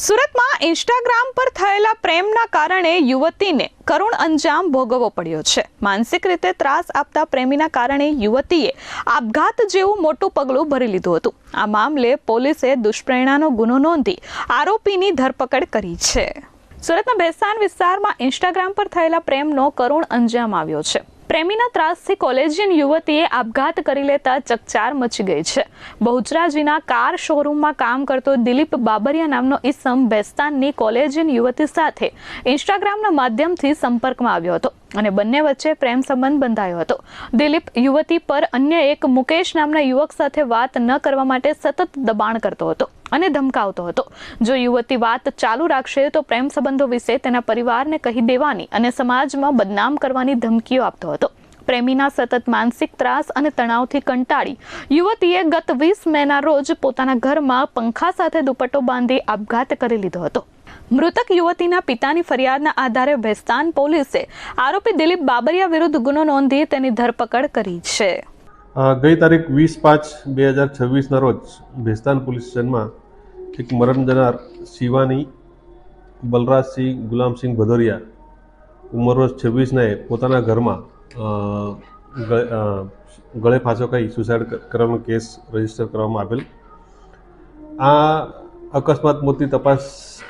સુરતમાં ઇન્સ્ટાગ્રામ પર થયેલા પ્રેમના કારણે યુવતીને કરુણ અંજામ ભોગવવો પડ્યો છે. માનસિક રીતે ત્રાસ આપતા પ્રેમીના કારણે યુવતીએ આપઘાત જેવું મોટું પગલું ભરી લીધું હતું. આ મામલે પોલીસે દુષ્પ્રેરણાનો ગુનો નોંધી આરોપીની ધરપકડ કરી છે. સુરતના ભેસ્તાન વિસ્તારમાં ઇન્સ્ટાગ્રામ પર થયેલા પ્રેમનો કરુણ અંજામ આવ્યો છે. પ્રેમીના ત્રાસથી કોલેજિયન યુવતીએ આપઘાત કરી લેતા ચકચાર મચી ગઈ છે. બહુચરાજીના કાર શોરૂમમાં કામ કરતો દિલીપ બાબરિયા નામનો ઈસમ ભેસ્તાનની કોલેજિયન યુવતી સાથે ઇન્સ્ટાગ્રામના માધ્યમથી સંપર્કમાં આવ્યો હતો અને બંને વચ્ચે પ્રેમ સંબંધ બંધાયો હતો. દિલીપ યુવતી પર અન્ય એક મુકેશ નામના યુવક સાથે વાત ન કરવા માટે સતત દબાણ કરતો હતો અને ધમકાવતો હતો. જો યુવતી વાત ચાલુ રાખશે તો પ્રેમ સંબંધો વિશે તેના પરિવારને કહી દેવાની અને સમાજમાં બદનામ કરવાની ધમકીઓ આપતો હતો. પ્રેમીના સતત માનસિક ત્રાસ અને તણાવથી કંટાળી યુવતીએ ગત 20 મેના રોજ પોતાના ઘરમાં પંખા સાથે દુપટ્ટો બાંધી આપઘાત કરી લીધો હતો. મૃતક યુવતીના પિતાની ફરિયાદના આધારે ભેસ્તાન પોલીસે આરોપી દિલીપ બાબરિયા વિરુદ્ધ ગુનો નોંધી તેની ધરપકડ કરી છે. ગઈ તારીખ 20/5/2026 ના રોજ ભેસ્તાન પોલીસ સ્ટેશનમાં એક મરણ જનાર શિવાની બલરાજસિંહ ગુલામસિંહ ભદોરિયા ઉંમર વર્ષ 26ને પોતાના ઘરમાં ગળે ફાંસો ખાઈ સુસાઇડ કરવાનો કેસ રજીસ્ટર કરવામાં આવેલ. આ અકસ્માત મોતની તપાસ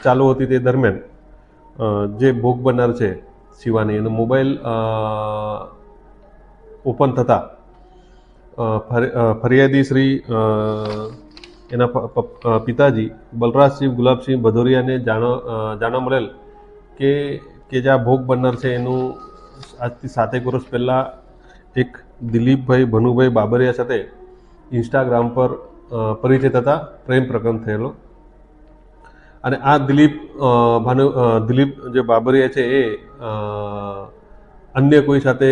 ચાલુ હતી તે દરમિયાન જે ભોગ બનનાર છે શિવાની એનો મોબાઈલ ઓપન થતાં ફરિયાદી શ્રી એના પિતાજી બલરાજસિંહ ગુલાબસિંહ ભદોરિયાને જાણવા મળેલ કે જે આ ભોગ બનનાર છે એનું આજથી 7 વર્ષ પહેલાં એક દિલીપભાઈ ભનુભાઈ બાબરિયા સાથે ઇન્સ્ટાગ્રામ પર પરિચય થતાં પ્રેમ પ્રકરણ થયેલો. અને આ દિલીપ જે બાબરિયા છે એ અન્ય કોઈ સાથે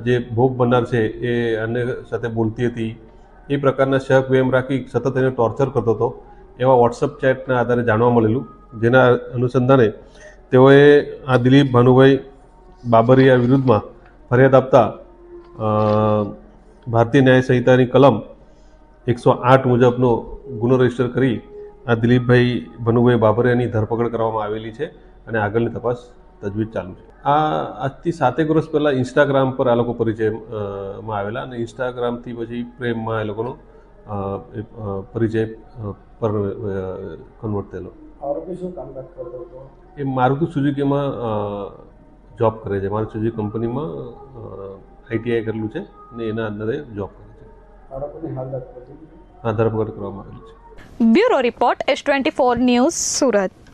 જે ભોગ બનનાર છે એ અન્ય સાથે બોલતી હતી એ પ્રકારના શક વેમ રાખી સતત એને ટોર્ચર કરતો હતો. એવા વોટ્સઅપ ચેટના આધારે જાણવા મળેલું, જેના અનુસંધાને તેઓએ આ દિલીપ ભાનુભાઈ બાબરિયા વિરુદ્ધમાં ફરિયાદ આપતા ભારતીય ન્યાય સંહિતાની કલમ 108 મુજબનો ગુનો રજીસ્ટર કરી આ દિલીપભાઈ ભનુભાઈ બાબરિયાની ધરપકડ કરવામાં આવેલી છે અને આગળની તપાસ તજવીજ ચાલુ છે. આ આજથી 7 વર્ષ પહેલાં ઇન્સ્ટાગ્રામ પર આ લોકો પરિચયમાં આવેલા અને ઇન્સ્ટાગ્રામથી પછી પ્રેમમાં એ લોકોનો પરિચય પર કન્વર્ટ થયેલો. એ મારુતિ સુઝુકીમાં જોબ કરે છે. મારુતિ સુઝુકી કંપનીમાં ITI કરેલું છે અને એના અંદરે જોબ કરે છે. ધરપકડ કરવામાં આવેલી છે. Bureau report S24 news Surat.